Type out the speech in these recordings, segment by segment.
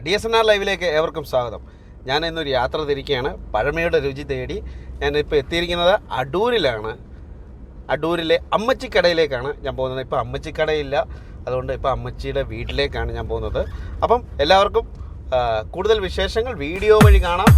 DSNR ലൈവിലേക്ക് ഏവർക്കും സ്വാഗതം. ഞാൻ ഇന്നൊരു യാത്ര തിരിക്കുകയാണ്. പഴമയുടെ രുചി തേടി ഞാനിപ്പോൾ എത്തിയിരിക്കുന്നത് അടൂരിലാണ്. അടൂരിലെ അമ്മച്ചിക്കടയിലേക്കാണ് ഞാൻ പോകുന്നത്. ഇപ്പോൾ അമ്മച്ചിക്കടയില്ല, അതുകൊണ്ട് ഇപ്പോൾ അമ്മച്ചിയുടെ വീട്ടിലേക്കാണ് ഞാൻ പോകുന്നത്. അപ്പം എല്ലാവർക്കും കൂടുതൽ വിശേഷങ്ങൾ വീഡിയോ വഴി കാണാം.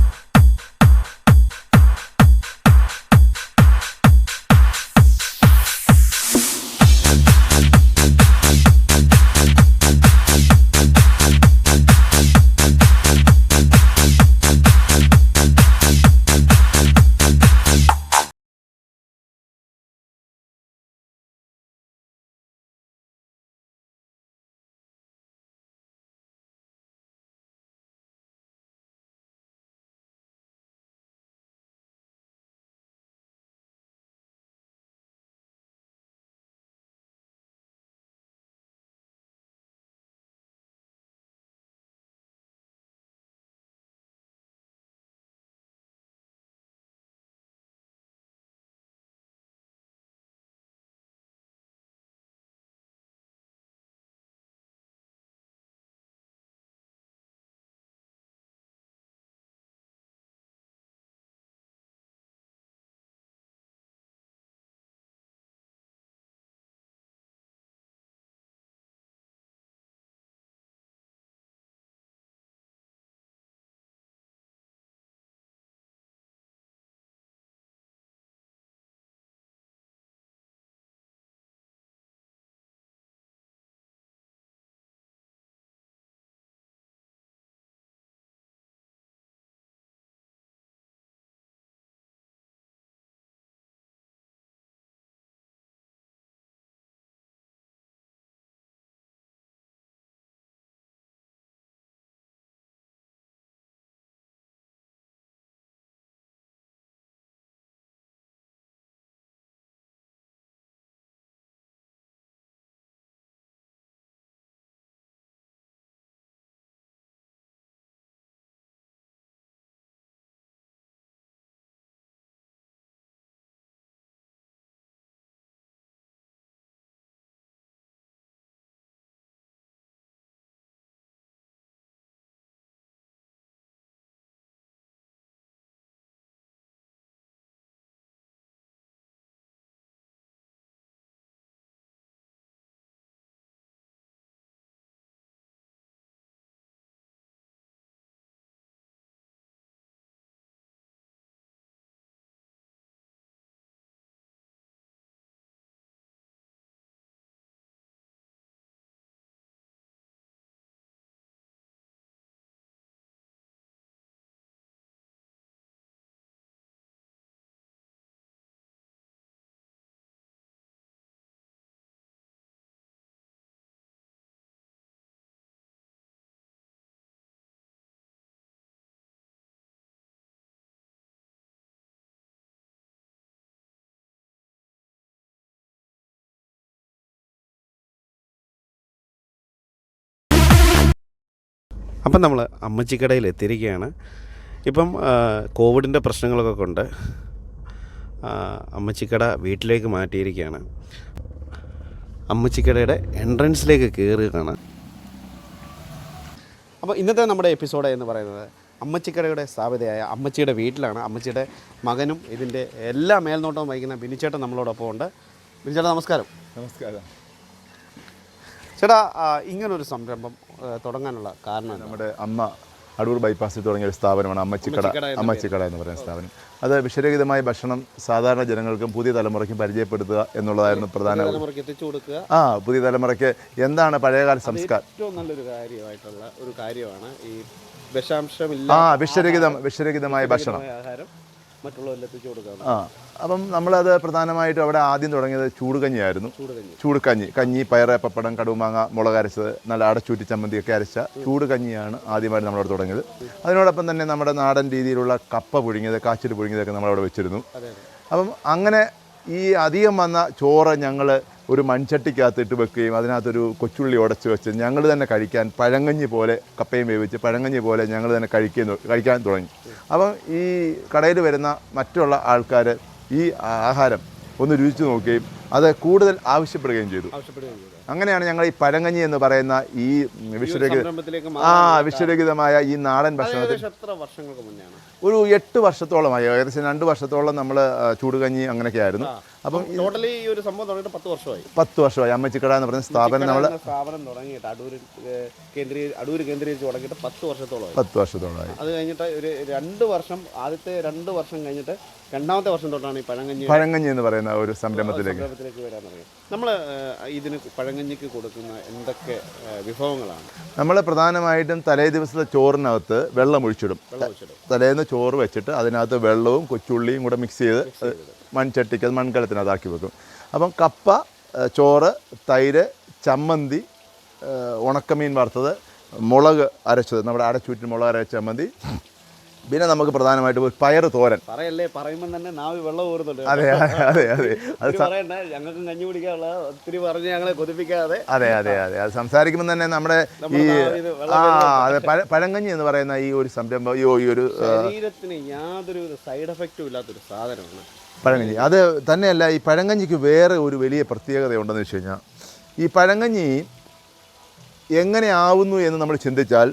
അപ്പം നമ്മൾ അമ്മച്ചിക്കടയിൽ എത്തിയിരിക്കുകയാണ്. ഇപ്പം കോവിഡിൻ്റെ പ്രശ്നങ്ങളൊക്കെ കൊണ്ട് അമ്മച്ചിക്കട വീട്ടിലേക്ക് മാറ്റിയിരിക്കുകയാണ്. അമ്മച്ചിക്കടയുടെ എൻട്രൻസിലേക്ക് കയറുകയാണ്. അപ്പോൾ ഇന്നത്തെ നമ്മുടെ എപ്പിസോഡ് എന്ന് പറയുന്നത് അമ്മച്ചിക്കടയുടെ സ്ഥാപിതയായ അമ്മച്ചിയുടെ വീട്ടിലാണ്. അമ്മച്ചിയുടെ മകനും ഇതിൻ്റെ എല്ലാ മേൽനോട്ടവും വഹിക്കുന്ന ബിനിച്ചേട്ടൻ നമ്മളോടൊപ്പം ഉണ്ട്. ബിനിച്ചേട്ടൻ നമസ്കാരം. നമസ്കാരം ചേട്ടാ, ഇങ്ങനൊരു സംരംഭം തുടങ്ങാനുള്ള കാരണം? നമ്മുടെ അമ്മ അടൂർ ബൈപ്പാസിൽ തുടങ്ങിയ ഒരു സ്ഥാപനമാണ് അമ്മച്ചിക്കട എന്ന് പറയുന്ന സ്ഥാപനം. അത് വിഷരഹിതമായ ഭക്ഷണം സാധാരണ ജനങ്ങൾക്കും പുതിയ തലമുറയ്ക്കും പരിചയപ്പെടുത്തുക എന്നുള്ളതായിരുന്നു പ്രധാന. പുതിയ തലമുറയ്ക്ക് എന്താണ് പഴയകാല സംസ്കാരം. ഏറ്റവും നല്ലൊരു കാര്യമായിട്ടുള്ള ഒരു കാര്യമാണ് ഈ വിഷരഹിതമായ ഭക്ഷണം ആഹാരം മറ്റുള്ളവരിൽ എത്തിച്ചു കൊടുക്കുക. അപ്പം നമ്മളത് പ്രധാനമായിട്ടും അവിടെ ആദ്യം തുടങ്ങിയത് ചൂടുകഞ്ഞിയായിരുന്നു. കഞ്ഞി, പയറ്, പപ്പടം, കടുമാങ്ങ, മുളക് അരച്ചത്, നല്ല അടച്ചൂറ്റി ചമ്മന്തിയൊക്കെ അരച്ച ചൂടുകഞ്ഞിയാണ് ആദ്യമായിട്ട് നമ്മളവിടെ തുടങ്ങിയത്. അതിനോടൊപ്പം തന്നെ നമ്മുടെ നാടൻ രീതിയിലുള്ള കപ്പ പുഴുങ്ങിയത്, കാച്ചിൽ പുഴുങ്ങിയതൊക്കെ നമ്മളവിടെ വെച്ചിരുന്നു. അപ്പം അങ്ങനെ ഈ അധികം വന്ന ചോറ് ഞങ്ങൾ ഒരു മൺചട്ടിക്കകത്തിട്ട് വെക്കുകയും അതിനകത്തൊരു കൊച്ചുള്ളി ഉടച്ച് വെച്ച് ഞങ്ങൾ തന്നെ കഴിക്കാൻ പഴങ്കഞ്ഞി പോലെ, കപ്പയും വേവിച്ച് പഴങ്കഞ്ഞി പോലെ ഞങ്ങൾ തന്നെ കഴിക്കാൻ തുടങ്ങി. അപ്പം ഈ കടയിൽ വരുന്ന മറ്റുള്ള ആൾക്കാർ ഈ ആഹാരം ഒന്ന് രുചിച്ച് നോക്കുകയും അത് കൂടുതൽ ആവശ്യപ്പെടുകയും ചെയ്തു. അങ്ങനെയാണ് ഞങ്ങൾ ഈ പഴങ്കഞ്ഞി എന്ന് പറയുന്ന ഈ വിഷരഹിതമായ ഈ നാടൻ ഭക്ഷണത്തിൽ ഒരു 8 വർഷത്തോളമായി, ഏകദേശം 2 വർഷത്തോളം നമ്മൾ ചൂടുകഞ്ഞി അങ്ങനെയൊക്കെ ആയിരുന്നു. അപ്പം ടോട്ടലി ഈ ഒരു സംഭവം തുടങ്ങിയിട്ട് 10 വർഷമായി. 10 വർഷമായി അമ്മച്ചിക്കട എന്ന് പറയുന്ന സ്ഥാപനം തുടങ്ങിയിട്ട് അടൂർ കേന്ദ്രീകരിച്ച് തുടങ്ങിയിട്ട് 10 വർഷത്തോളമായി. 10 വർഷത്തോളമായി. അത് കഴിഞ്ഞിട്ട് ഒരു 2 വർഷം, ആദ്യത്തെ 2 വർഷം കഴിഞ്ഞിട്ട് രണ്ടാമത്തെ വർഷം തൊട്ടാണ് ഈ പഴങ്കഞ്ഞി എന്ന് പറയുന്ന ഒരു സംരംഭത്തിലേക്ക് വരാൻ തുടങ്ങി. നമ്മൾ ഇതിന് പഴങ്കഞ്ഞിക്ക് കൊടുക്കുന്ന എന്തൊക്കെ വിഭവങ്ങളാണ്? നമ്മൾ പ്രധാനമായിട്ടും തലേ ദിവസത്തെ ചോറിനകത്ത് വെള്ളം ഒഴിച്ചിടും. തലേന്ന് ചോറ് വെച്ചിട്ട് അതിനകത്ത് വെള്ളവും കൊച്ചുള്ളിയും കൂടെ മിക്സ് ചെയ്ത് മൺചട്ടിക്ക് മൺകലത്തിനകത്താക്കി വെക്കും. അപ്പം കപ്പ, ചോറ്, തൈര്, ചമ്മന്തി, ഉണക്കമീൻ വറുത്തത്, മുളക് അരച്ചത്, നമ്മുടെ അടച്ചൂറ്റിന് മുളക് അരച്ച ചമ്മന്തി, പിന്നെ നമുക്ക് പ്രധാനമായിട്ട് പയറ് തോരൻ. പറയുമ്പോൾ തന്നെ നാവി വെള്ളം ഊറുന്നുണ്ട്. അതെ അതെ അതെ അത് ഞങ്ങൾക്ക് കഞ്ഞി കുടിക്കാനുള്ള ഒത്തിരി പറഞ്ഞ് ഞങ്ങളെ കൊതിപ്പിക്കാതെ. അതെ അതെ അതെ അത് സംസാരിക്കുമ്പോൾ തന്നെ നമ്മുടെ ഈ അതെ പഴങ്കഞ്ഞി എന്ന് പറയുന്ന ഈ ഒരു സംരംഭം ഈ ഒരു ശരീരത്തിന് യാതൊരു സൈഡ് എഫക്റ്റും ഇല്ലാത്തൊരു സാധനമാണ് പഴങ്കഞ്ഞി. അത് തന്നെയല്ല, ഈ പഴങ്കഞ്ഞിക്ക് വേറെ ഒരു വലിയ പ്രത്യേകത ഉണ്ടെന്ന് വെച്ച് കഴിഞ്ഞാൽ, ഈ പഴങ്കഞ്ഞി എങ്ങനെ ആവുന്നു എന്ന് നമ്മൾ ചിന്തിച്ചാൽ,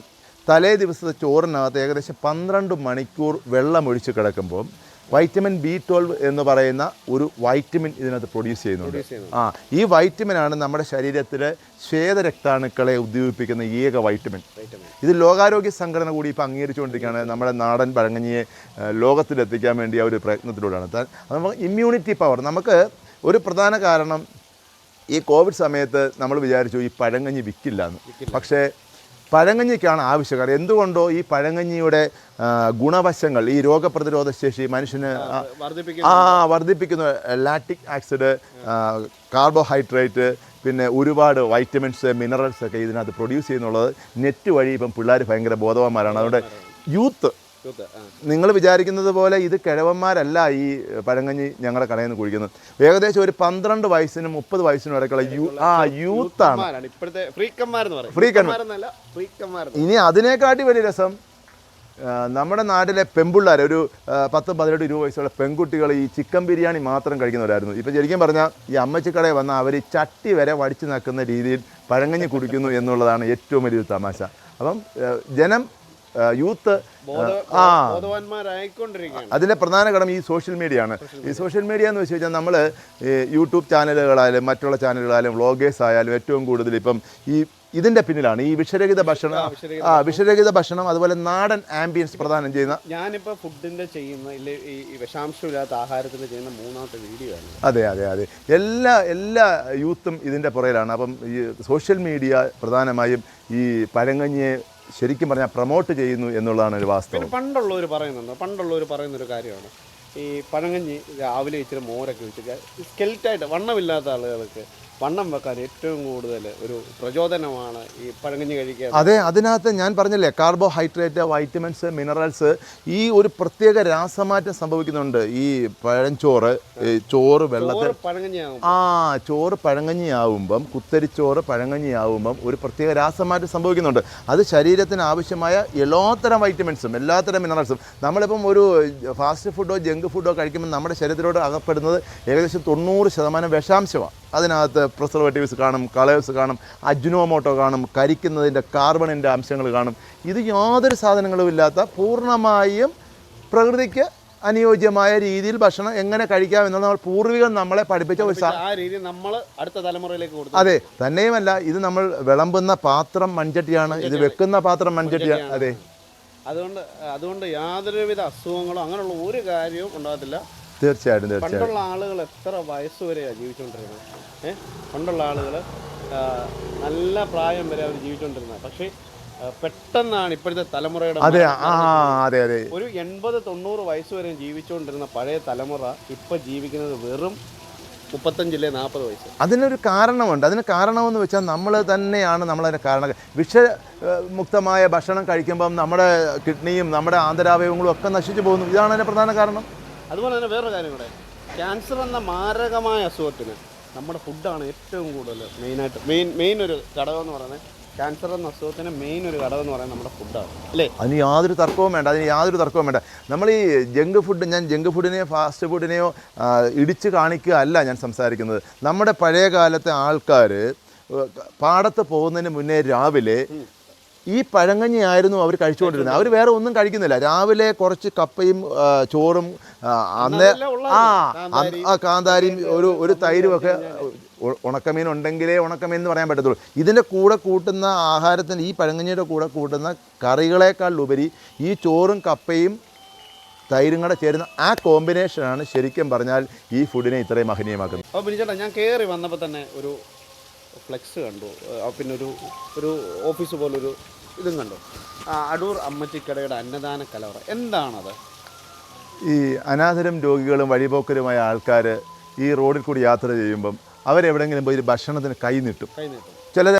തലേ ദിവസത്തെ ചോറിനകത്ത് ഏകദേശം 12 മണിക്കൂർ വെള്ളമൊഴിച്ച് കിടക്കുമ്പോൾ വൈറ്റമിൻ B12 എന്ന് പറയുന്ന ഒരു വൈറ്റമിൻ ഇതിനകത്ത് പ്രൊഡ്യൂസ് ചെയ്യുന്നുണ്ട്. ഈ വൈറ്റമിനാണ് നമ്മുടെ ശരീരത്തിലെ ശ്വേതരക്താണുക്കളെ ഉദ്ദീപിപ്പിക്കുന്ന ഏക വൈറ്റമിൻ. ഇത് ലോകാരോഗ്യ സംഘടന കൂടി ഇപ്പോൾ അംഗീകരിച്ചുകൊണ്ടിരിക്കുകയാണ്. നമ്മുടെ നാടൻ പഴങ്കഞ്ഞിയെ ലോകത്തിലെത്തിക്കാൻ വേണ്ടി ആ ഒരു പ്രയത്നത്തിലൂടെയാണ്. നമുക്ക് ഇമ്മ്യൂണിറ്റി പവർ, നമുക്ക് ഒരു പ്രധാന കാരണം ഈ കോവിഡ് സമയത്ത് നമ്മൾ വിചാരിച്ചു ഈ പഴങ്കഞ്ഞി വിൽക്കില്ല എന്ന്. പക്ഷേ പഴങ്കഞ്ഞിക്കാണ് ആവശ്യക്കാർ. എന്തുകൊണ്ടോ ഈ പഴങ്കഞ്ഞിയുടെ ഗുണവശങ്ങൾ, ഈ രോഗപ്രതിരോധ ശേഷി മനുഷ്യന് വർദ്ധിപ്പിക്കുന്ന ലാക്റ്റിക് ആസിഡ്, കാർബോഹൈഡ്രേറ്റ്, പിന്നെ ഒരുപാട് വൈറ്റമിൻസ്, മിനറൽസ് ഒക്കെ ഇതിനകത്ത് പ്രൊഡ്യൂസ് ചെയ്യുന്നുള്ളത് നെറ്റ് വഴി ഇപ്പം പിള്ളേർ ഭയങ്കര ബോധവാന്മാരാണ്. അതുകൊണ്ട് യൂത്ത്, നിങ്ങൾ വിചാരിക്കുന്നത് പോലെ ഇത് കിഴവന്മാരല്ല ഈ പഴങ്കഞ്ഞി ഞങ്ങളുടെ കടയിൽ നിന്ന് കുടിക്കുന്നത്. ഏകദേശം ഒരു 12 വയസ്സിനും 30 വയസ്സിനും ഇടയ്ക്കുള്ള യൂത്താണ്. ഇനി അതിനെക്കാട്ടി വലിയ രസം, നമ്മുടെ നാട്ടിലെ പെൺപിള്ളേർ, ഒരു 10-18 വയസ്സുള്ള പെൺകുട്ടികൾ ഈ ചിക്കൻ ബിരിയാണി മാത്രം കഴിക്കുന്നവരായിരുന്നു. ഇപ്പം ശരിക്കും പറഞ്ഞാൽ ഈ അമ്മച്ചിക്കടയിൽ വന്നാൽ അവർ ചട്ടി വരെ വടിച്ചു നക്കുന്ന രീതിയിൽ പഴങ്കഞ്ഞി കുടിക്കുന്നു എന്നുള്ളതാണ് ഏറ്റവും വലിയൊരു തമാശ. അപ്പം ജനം, യൂത്ത് അതിൻ്റെ പ്രധാന ഘടകം ഈ സോഷ്യൽ മീഡിയ ആണ്. ഈ സോഷ്യൽ മീഡിയ എന്ന് വെച്ച് കഴിഞ്ഞാൽ നമ്മൾ യൂട്യൂബ് ചാനലുകളായാലും മറ്റുള്ള ചാനലുകളായാലും വ്ളോഗേഴ്സ് ആയാലും ഏറ്റവും കൂടുതൽ ഇപ്പം ഇതിൻ്റെ പിന്നിലാണ് ഈ വിഷരഹിത ഭക്ഷണം, അതുപോലെ നാടൻ ആംബിയൻസ് പ്രദാനം ചെയ്യുന്ന. ഞാനിപ്പോൾ ഫുഡിൻ്റെ ചെയ്യുന്ന ഈ വിഷാംശമില്ലാത്ത ആഹാരത്തിൻ്റെ ചെയ്യുന്ന 3ാമത്തെ വീഡിയോ ആണ്. അതെ അതെ അതെ എല്ലാ യൂത്തും ഇതിൻ്റെ പുറയിലാണ്. അപ്പം ഈ സോഷ്യൽ മീഡിയ പ്രധാനമായും ഈ പഴങ്കഞ്ഞിയെ ശരിക്കും പറഞ്ഞാൽ പ്രൊമോട്ട് ചെയ്യുന്നു എന്നുള്ളതാണ് ഒരു വാസ്തവം. പണ്ടുള്ളവർ പറയുന്നൊരു കാര്യമാണ് ഈ പഴങ്കഞ്ഞി രാവിലെ ഇച്ചിരി മോരൊക്കെ വെച്ചിട്ട് സ്കെൽറ്റായിട്ട് വണ്ണമില്ലാത്ത ആളുകൾക്ക് വണ്ണം വെക്കാൻ ഏറ്റവും കൂടുതൽ ഒരു പ്രചോദനമാണ് ഈ പഴങ്കഞ്ഞി കഴിക്കുക. അതെ, അതിനകത്ത് ഞാൻ പറഞ്ഞില്ലേ, കാർബോഹൈഡ്രേറ്റ്, വൈറ്റമിൻസ്, മിനറൽസ്, ഈ ഒരു പ്രത്യേക രാസമാറ്റം സംഭവിക്കുന്നുണ്ട്. ഈ പഴഞ്ചോറ്, ചോറ് വെള്ളത്തിൽ ചോറ് പഴങ്കഞ്ഞിയാവുമ്പം, കുത്തരിച്ചോറ് പഴങ്കഞ്ഞിയാവുമ്പം ഒരു പ്രത്യേക രാസമാറ്റം സംഭവിക്കുന്നുണ്ട്. അത് ശരീരത്തിന് ആവശ്യമായ എല്ലാത്തരം വൈറ്റമിൻസും എല്ലാത്തരം മിനറൽസും. നമ്മളിപ്പം ഒരു ഫാസ്റ്റ് ഫുഡോ ജങ്ക് ഫുഡോ കഴിക്കുമ്പോൾ നമ്മുടെ ശരീരത്തിലോട്ട് അകപ്പെടുന്നത് ഏകദേശം 90% വിഷാംശമാണ്. അതിനകത്ത് പ്രിസർവേറ്റീവ്സ് കാണും, കളേഴ്സ് കാണും, അജ്നോമോട്ടോ കാണും, കരിക്കുന്നതിൻ്റെ കാർബണിൻ്റെ അംശങ്ങൾ കാണും. ഇത് യാതൊരു സാധനങ്ങളും ഇല്ലാത്ത പൂർണ്ണമായും പ്രകൃതിക്ക് അനുയോജ്യമായ രീതിയിൽ ഭക്ഷണം എങ്ങനെ കഴിക്കാം എന്നുള്ള നമ്മൾ പൂർവികർ നമ്മളെ പഠിപ്പിച്ച ഒരു നമ്മൾ അടുത്ത തലമുറയിലേക്ക് കൊടുത്തു. അതെ, തന്നെയുമല്ല, ഇത് നമ്മൾ വിളമ്പുന്ന പാത്രം മൺചട്ടിയാണ്, ഇത് വെക്കുന്ന പാത്രം മൺചട്ടിയാണ്. അതെ, അതുകൊണ്ട് യാതൊരുവിധ അസുഖങ്ങളോ അങ്ങനെയുള്ള ഒരു കാര്യവും ഉണ്ടാകത്തില്ല. തീർച്ചയായിട്ടും. പണ്ടുള്ള ആളുകൾ എത്ര വയസ്സ് വരെയാണ് ജീവിച്ചുകൊണ്ടിരുന്നത്? പണ്ടുള്ള ആളുകൾ നല്ല പ്രായം വരെ അവർ ജീവിച്ചുകൊണ്ടിരുന്നത്. പക്ഷേ പെട്ടെന്നാണ് ഇപ്പോഴത്തെ തലമുറയുടെ ഒരു 80-90 വയസ്സ് വരെ ജീവിച്ചുകൊണ്ടിരുന്ന പഴയ തലമുറ ഇപ്പം ജീവിക്കുന്നത് വെറും 35-40 വയസ്സ്. അതിനൊരു കാരണമുണ്ട്. അതിന് കാരണമെന്ന് വെച്ചാൽ നമ്മൾ തന്നെയാണ് നമ്മളതിന് കാരണം. വിഷമുക്തമായ ഭക്ഷണം കഴിക്കുമ്പം നമ്മുടെ കിഡ്നിയും നമ്മുടെ ആന്തരാവയവങ്ങളും ഒക്കെ നശിച്ചു പോകുന്നു. ഇതാണ് അതിൻ്റെ പ്രധാന കാരണം. അതുപോലെ തന്നെ വേറൊരു കാര്യം കൂടെ, ക്യാൻസർ എന്ന മാരകമായ അസുഖത്തിന് നമ്മുടെ ഫുഡാണ് ഏറ്റവും കൂടുതൽ മെയിൻ ഒരു ഘടകം എന്ന് പറയുന്നത്. ക്യാൻസർ എന്ന അസുഖത്തിന് മെയിൻ ഒരു ഘടകം എന്ന് പറയുന്നത് നമ്മുടെ ഫുഡാണ് അല്ലേ? അതിന് യാതൊരു തർക്കവും വേണ്ട. നമ്മൾ ഈ ജങ്ക് ഫുഡിനെയോ ഫാസ്റ്റ് ഫുഡിനെയോ ഇടിച്ച് കാണിക്കുക അല്ല ഞാൻ സംസാരിക്കുന്നത്. നമ്മുടെ പഴയ കാലത്തെ ആൾക്കാർ പാടത്ത് പോകുന്നതിന് മുന്നേ രാവിലെ ഈ പഴങ്കഞ്ഞിയായിരുന്നു അവർ കഴിച്ചുകൊണ്ടിരുന്നത്. അവർ വേറെ ഒന്നും കഴിക്കുന്നില്ല. രാവിലെ കുറച്ച് കപ്പയും ചോറും അന്നേ കാന്താരിയും ഒരു തൈരും ഒക്കെ, ഉണക്കമീൻ ഉണ്ടെങ്കിലേ ഉണക്കമീൻ എന്ന് പറയാൻ പറ്റത്തുള്ളൂ. ഇതിൻ്റെ കൂടെ കൂട്ടുന്ന ആഹാരത്തിന്, ഈ പഴങ്കഞ്ഞിയുടെ കൂടെ കൂട്ടുന്ന കറികളേക്കാൾ ഉപരി ഈ ചോറും കപ്പയും തൈരും കൂടെ ചേരുന്ന ആ കോമ്പിനേഷനാണ് ശരിക്കും പറഞ്ഞാൽ ഈ ഫുഡിനെ ഇത്രയും മഹനീയമാക്കുന്നത്. അപ്പോൾ ബിനിച്ചേട്ടാ, ഞാൻ കയറി വന്നപ്പോൾ തന്നെ ഒരു ഫ്ലെക്സ് കണ്ടു, പിന്നെ ഒരു ഓഫീസ് പോലൊരു ഇതും കണ്ടു, അടൂർ അമ്മച്ചിക്കടയുടെ അന്നദാന കലവറ. എന്താണത്? ഈ അനാഥരും രോഗികളും വഴിപോക്കരുമായ ആൾക്കാർ ഈ റോഡിൽ കൂടി യാത്ര ചെയ്യുമ്പം അവരെവിടെയെങ്കിലും പോയി ഭക്ഷണത്തിന് കൈ നീട്ടും.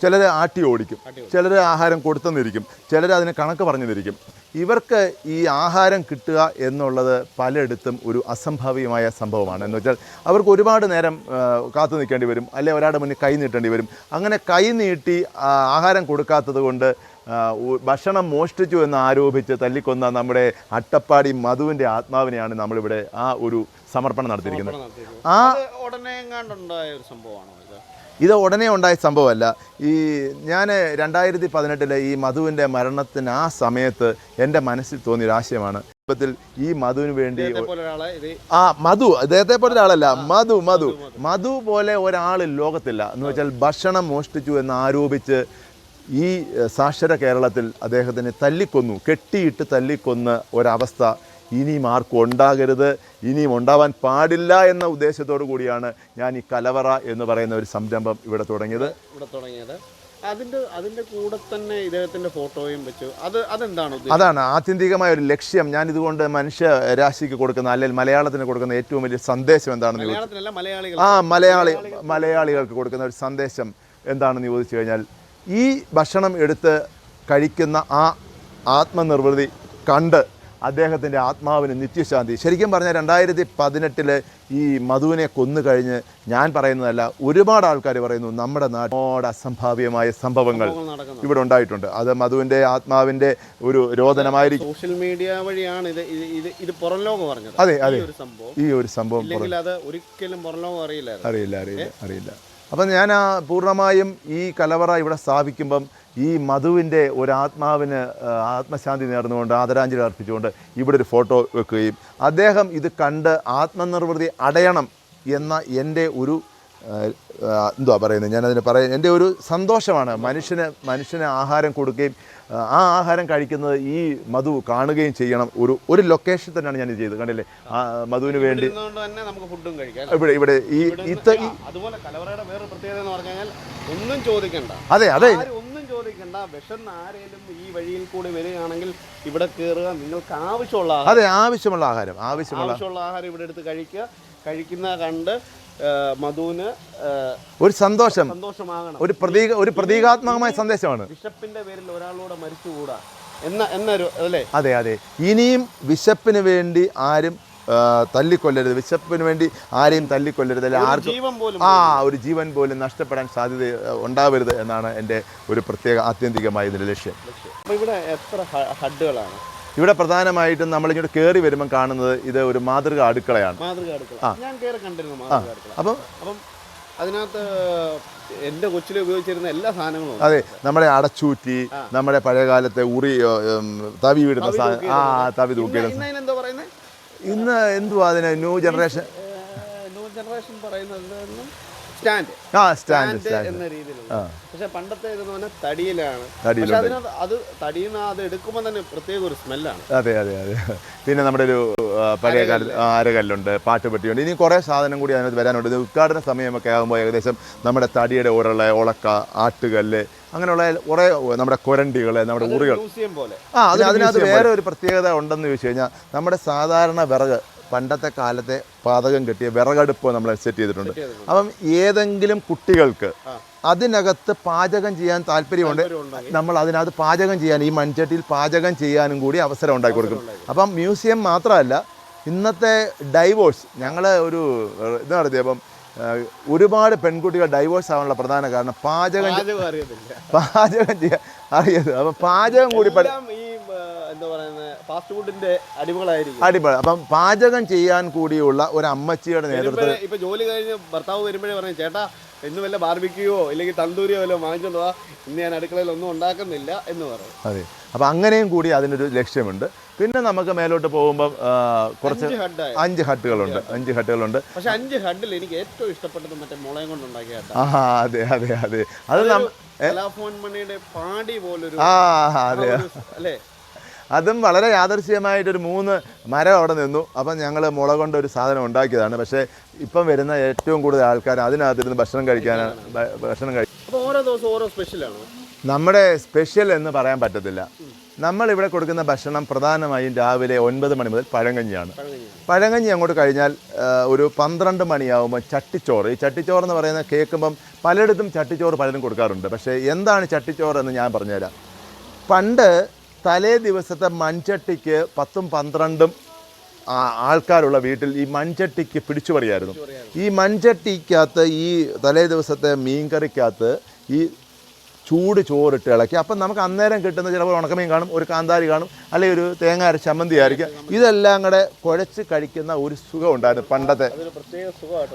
ചിലർ ആട്ടി ഓടിക്കും, ചിലർ ആഹാരം കൊടുത്തെന്നിരിക്കും, ചിലർ അതിന് കണക്ക് പറഞ്ഞിരിക്കും. ഇവർക്ക് ഈ ആഹാരം കിട്ടുക എന്നുള്ളത് പലയിടത്തും ഒരു അസംഭാവികമായ സംഭവമാണ്. എന്ന് വെച്ചാൽ അവർക്ക് ഒരുപാട് നേരം കാത്തു നിൽക്കേണ്ടി വരും, അല്ലെങ്കിൽ ഒരാളുടെ മുന്നിൽ കൈ നീട്ടേണ്ടി വരും. അങ്ങനെ കൈ നീട്ടി ആഹാരം കൊടുക്കാത്തത് കൊണ്ട് ഭക്ഷണം മോഷ്ടിച്ചു എന്ന് ആരോപിച്ച് തല്ലിക്കൊന്ന നമ്മുടെ അട്ടപ്പാടി മധുവിൻ്റെ ആത്മാവിനെയാണ് നമ്മളിവിടെ ആ ഒരു സമർപ്പണം നടത്തിയിരിക്കുന്നത്. ഇത് ഉടനെ ഉണ്ടായ സംഭവമല്ല. ഞാൻ 2018 ഈ മധുവിൻ്റെ മരണത്തിന് ആ സമയത്ത് എൻ്റെ മനസ്സിൽ തോന്നിയൊരു ആശയമാണ്. ഈ മധുവിന് വേണ്ടി ഇദ്ദേഹത്തെ പോലെ ഒരാളല്ല, മധു പോലെ ഒരാൾ ലോകത്തില്ല. എന്ന് വെച്ചാൽ ഭക്ഷണം മോഷ്ടിച്ചു എന്ന് ആരോപിച്ച് ഈ സാക്ഷര കേരളത്തിൽ അദ്ദേഹത്തിനെ കെട്ടിയിട്ട് തല്ലിക്കൊന്ന ഒരവസ്ഥ ഇനിയും ആർക്കും ഉണ്ടാകരുത്, ഇനിയും ഉണ്ടാവാൻ പാടില്ല എന്ന ഉദ്ദേശത്തോടു കൂടിയാണ് ഞാൻ ഈ കലവറ എന്ന് പറയുന്ന ഒരു സംരംഭം ഇവിടെ തുടങ്ങിയത്. അതിന്റെ കൂടെ തന്നെ ഇദ്ദേഹത്തിന്റെ ഫോട്ടോയും വെച്ചു. അതാണ് ആത്യന്തികമായ ഒരു ലക്ഷ്യം. ഞാൻ ഇതുകൊണ്ട് മനുഷ്യ രാശിക്ക് കൊടുക്കുന്ന, അല്ലെങ്കിൽ മലയാളത്തിന് കൊടുക്കുന്ന ഏറ്റവും വലിയ സന്ദേശം എന്താണെന്ന് മലയാളികൾക്ക് കൊടുക്കുന്ന ഒരു സന്ദേശം എന്താണെന്ന് ചോദിച്ചു കഴിഞ്ഞാൽ, ഈ ഭക്ഷണം എടുത്ത് കഴിക്കുന്ന ആ ആത്മനിർവൃതി കണ്ട് അദ്ദേഹത്തിൻ്റെ ആത്മാവിന് നിത്യശാന്തി. ശരിക്കും പറഞ്ഞാൽ 2018 ഈ മധുവിനെ കൊന്നു കഴിഞ്ഞ് ഞാൻ പറയുന്നതല്ല, ഒരുപാട് ആൾക്കാർ പറയുന്നു നമ്മുടെ നാട്ടിനോട് അസംഭാവ്യമായ സംഭവങ്ങൾ ഇവിടെ ഉണ്ടായിട്ടുണ്ട്. അത് മധുവിൻ്റെ ആത്മാവിൻ്റെ ഒരു രോദനമായിരിക്കും. സോഷ്യൽ മീഡിയ വഴിയാണ് ഇത് പുറം ലോകം പറഞ്ഞത്. അതെ, ഈ ഒരു സംഭവം ഒരിക്കലും പുറം ലോകം അറിയില്ല. അപ്പം ഞാൻ പൂർണ്ണമായും ഈ കലവറ ഇവിടെ സ്ഥാപിക്കുമ്പം ഈ മധുവിൻ്റെ ഒരു ആത്മാവിന് ആത്മശാന്തി നേർന്നുകൊണ്ട്, ആദരാഞ്ജലി അർപ്പിച്ചുകൊണ്ട് ഇവിടെ ഒരു ഫോട്ടോ വെക്കുകയും അദ്ദേഹം ഇത് കണ്ട് ആത്മനിർവൃതി അടയണം എന്ന എൻ്റെ ഒരു എൻ്റെ ഒരു സന്തോഷമാണ്. മനുഷ്യന് ആഹാരം കൊടുക്കുകയും ആ ആഹാരം കഴിക്കുന്നത് ഈ മധു കാണുകയും ചെയ്യണം. ഒരു ലൊക്കേഷൻ തന്നെയാണ് ഞാൻ ഇത് ചെയ്തത്. കണ്ടില്ലേ, മധുവിന് വേണ്ടി ഇവിടെ അതുപോലെ കലവറയുടെ വേറൊരു പ്രത്യേകത എന്ന് പറഞ്ഞാൽ ഒന്നും ചോദിക്കണ്ട. അതെ, ഒന്നും ചോദിക്കണ്ട. വിശന്ന് ആരെങ്കിലും ഈ വഴിയിൽ കൂടി വരികയാണെങ്കിൽ ഇവിടെ കയറുക, നിങ്ങൾക്ക് ആവശ്യമുള്ള ആഹാരം ഇവിടെ എടുത്ത് കഴിക്കുന്ന കണ്ട് മധുവിന് ഒരു സന്തോഷമാകണം. ഒരു പ്രതീകാത്മകമായ സന്ദേശമാണ്. വിശപ്പിന്റെ പേരിൽ ഒരാളോട് മരിച്ചുകൂടാ എന്നൊരു അല്ലേ? അതെ. ഇനിയും വിശപ്പിന് വേണ്ടി ആരും തല്ലിക്കൊല്ലരുത്, വിശപ്പിന് വേണ്ടി ആരെയും തല്ലിക്കൊല്ലരുത്, അല്ലെ ആർക്കും ഒരു ജീവൻ പോലും നഷ്ടപ്പെടാൻ സാധ്യത ഉണ്ടാവരുത് എന്നാണ് എൻ്റെ ഒരു പ്രത്യേക ആത്യന്തികമായ ഇതിൻ്റെ ലക്ഷ്യം. ഇവിടെ എത്ര ഹഡുകളാണ്? ഇവിടെ പ്രധാനമായിട്ടും നമ്മളിങ്ങോട്ട് കയറി വരുമ്പം കാണുന്നത് ഇത് ഒരു മാതൃക അടുക്കളയാണ്. ഞാൻ കണ്ടിരുന്നു. അപ്പം അതിനകത്ത് എൻ്റെ കൊച്ചിൽ ഉപയോഗിച്ചിരുന്ന എല്ലാ സാധനങ്ങളും. അതെ, നമ്മുടെ അടച്ചൂറ്റി, നമ്മുടെ പഴയകാലത്തെ തവി വിടുന്ന തവി തൂക്കിയിടുന്ന. എന്താ പറയുന്നത് ഇന്ന്? എന്തുവാ അതിന് ന്യൂ ജനറേഷൻ പറയുന്നത്? സ്റ്റാൻഡ് എന്ന രീതിയിലുള്ള. പക്ഷെ പണ്ടത്തെ ഇതെന്ന് പറഞ്ഞാൽ തടിയിലാണ്. അത് തടിയിൽ നിന്ന് അത് എടുക്കുമ്പോൾ തന്നെ പ്രത്യേക ഒരു സ്മെല്ലാണ്. അതെ. പിന്നെ നമ്മുടെ ഒരു പഴയ കാലത്ത് അരകല്ലുണ്ട്, പാട്ടുപെട്ടിയുണ്ട്, ഇനി കുറേ സാധനം കൂടി അതിനകത്ത് വരാനുണ്ട്. ഉദ്ഘാടന സമയമൊക്കെ ആകുമ്പോൾ ഏകദേശം നമ്മുടെ തടിയുടെ ഒളക്ക, ആട്ടുകല്ല്, അങ്ങനെയുള്ള കുറേ നമ്മുടെ കൊരണ്ടികൾ, നമ്മുടെ ഉറികൾ. അതിനകത്ത് വേറെ ഒരു പ്രത്യേകത ഉണ്ടെന്ന് ചോദിച്ചു കഴിഞ്ഞാൽ, നമ്മുടെ സാധാരണ വിറക്, പണ്ടത്തെ കാലത്തെ പാചകം കെട്ടിയ വിറകടുപ്പ് നമ്മൾ സെറ്റ് ചെയ്തിട്ടുണ്ട്. അപ്പം ഏതെങ്കിലും കുട്ടികൾക്ക് അതിനകത്ത് പാചകം ചെയ്യാൻ താല്പര്യമുണ്ട്, നമ്മൾ അതിനകത്ത് പാചകം ചെയ്യാൻ, ഈ മൺചട്ടിയിൽ പാചകം ചെയ്യാനും കൂടി അവസരം ഉണ്ടാക്കി കൊടുക്കും. അപ്പം മ്യൂസിയം മാത്രമല്ല, ഇന്നത്തെ ഡൈവോഴ്സ് ഞങ്ങൾ ഒരു ഇത് നടത്തിയപ്പം ഒരുപാട് പെൺകുട്ടികൾ ഡൈവോഴ്സ് ആവാനുള്ള പ്രധാന കാരണം പാചകം ചെയ്യാൻ അറിയത്. അപ്പം പാചകം കൂടി അടിപൊളി. അപ്പം പാചകം ചെയ്യാൻ കൂടിയുള്ള ഒരു അമ്മച്ചിയുടെ നേതൃത്വത്തിൽ ഇപ്പൊ ജോലി കഴിഞ്ഞ് ഭർത്താവ് വരുമ്പോഴേ പറയും, ചേട്ടാ ഇന്ന് വല്ല ബാർബിക്യൂയോ അല്ലെങ്കിൽ തന്തൂരിയോ വല്ലോ വാങ്ങിച്ചോണ്ടാ, ഇന്ന് ഞാൻ അടുക്കളയിൽ ഒന്നും ഉണ്ടാക്കുന്നില്ല എന്ന് പറയും. അതെ, അപ്പം അങ്ങനെയും കൂടി അതിനൊരു ലക്ഷ്യമുണ്ട്. പിന്നെ നമുക്ക് മേലോട്ട് പോകുമ്പോൾ കുറച്ച് 5 ഹട്ടുകളുണ്ട്. പക്ഷെ 5 ഹഡിൽ എനിക്ക് ഏറ്റവും ഇഷ്ടപ്പെട്ടത് മറ്റേ മുളയും കൊണ്ടുണ്ടാക്കിയ ഹട്ട്. അതെ അതെ അതെ, അത് മണിയുടെ പാടി പോലൊരു അതെ അല്ലേ. അതും വളരെ യാദൃശ്ചികമായിട്ടൊരു 3 മരം അവിടെ നിന്നു. അപ്പം ഞങ്ങൾ മുള കൊണ്ട് ഒരു സാധനം ഉണ്ടാക്കിയതാണ്. പക്ഷേ ഇപ്പം വരുന്ന ഏറ്റവും കൂടുതൽ ആൾക്കാർ അതിനകത്തിരുന്ന് ഭക്ഷണം കഴിക്കാനാണ്. ഓരോ ദിവസവും ഓരോ സ്പെഷ്യലാണ്. നമ്മുടെ സ്പെഷ്യൽ എന്ന് പറയാൻ പറ്റത്തില്ല. നമ്മളിവിടെ കൊടുക്കുന്ന ഭക്ഷണം പ്രധാനമായും രാവിലെ 9 മണി മുതൽ പഴങ്കഞ്ഞിയാണ്. പഴങ്കഞ്ഞി അങ്ങോട്ട് കഴിഞ്ഞാൽ ഒരു 12 മണിയാകുമ്പോൾ ചട്ടിച്ചോറ്. ഈ ചട്ടിച്ചോറ് എന്ന് പറയുന്നത് കേൾക്കുമ്പം പലയിടത്തും ചട്ടിച്ചോറ് പലരും കൊടുക്കാറുണ്ട്. പക്ഷേ എന്താണ് ചട്ടിച്ചോറ് എന്ന് ഞാൻ പറഞ്ഞുതരാം. പണ്ട് തലേ ദിവസത്തെ മൺചട്ടിക്ക് 10ഉം 12ഉം ആൾക്കാരുള്ള വീട്ടിൽ ഈ മൺചട്ടിക്ക് പിടിച്ചു പറയായിരുന്നു. ഈ മൺചട്ടിക്കകത്ത് ഈ തലേ ദിവസത്തെ മീൻകറിക്കകത്ത് ഈ ചൂട് ചോറിട്ട് ഇളക്കി. അപ്പം നമുക്ക് അന്നേരം കിട്ടുന്ന ചിലപ്പോൾ ഉണക്കമീൻ കാണും, ഒരു കാന്താരി കാണും, അല്ലെങ്കിൽ ഒരു തേങ്ങ അരച്ച ചമ്മന്തി ആയിരിക്കും. ഇതെല്ലാം കൂടെ കുഴച്ച് കഴിക്കുന്ന ഒരു സുഖം ഉണ്ടായിരുന്നു പണ്ടത്തെ.